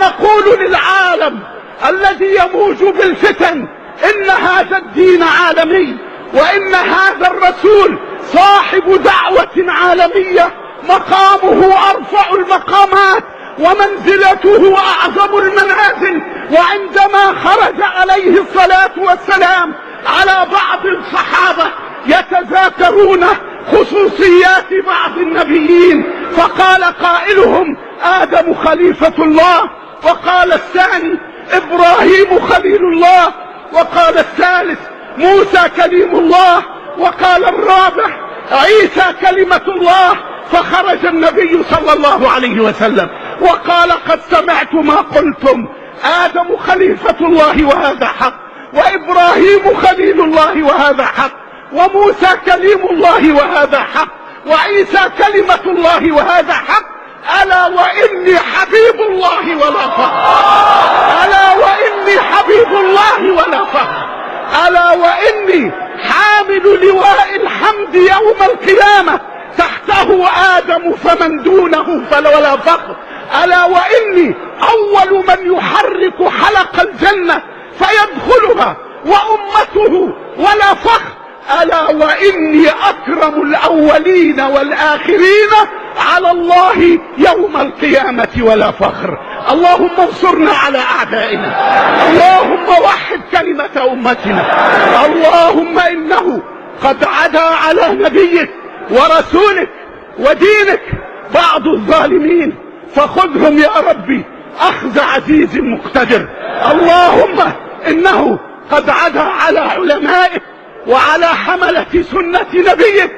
ونقول للعالم الذي يموج بالفتن إن هذا الدين عالمي، وإن هذا الرسول صاحب دعوة عالمية، مقامه أرفع المقامات ومنزلته أعظم المنازل. وعندما خرج عليه الصلاة والسلام على بعض الصحابة يتذاكرون خصوصيات بعض النبيين، فقال قائلهم آدم خليفة الله، وقال الثاني إبراهيم خليل الله، وقال الثالث موسى كليم الله، وقال الرابع عيسى كلمة الله. فخرج النبي صلى الله عليه وسلم وقال قد سمعت ما قلتم، آدم خليفة الله وهذا حق، وإبراهيم خليل الله وهذا حق، وموسى كليم الله وهذا حق، وعيسى كلمة الله وهذا حق. ألا وإني حبيب الله ولا فخر، ألا وإني حبيب الله ولا فخر، ألا وإني حامل لواء الحمد يوم القيامة تحته آدم فمن دونه ولا فخر، ألا وإني أول من يحرك حلق الجنة فيدخلها وأمته ولا فخر، ألا وإني أكرم الأولين والآخرين على الله يوم القيامة ولا فخر. اللهم انصرنا على أعدائنا، اللهم وحد كلمة أمتنا، اللهم إنه قد عدا على نبيك ورسولك ودينك بعض الظالمين، فخذهم يا ربي أخذ عزيز مقتدر. اللهم إنه قد عدا على علمائك وعلى حملة سنة نبيك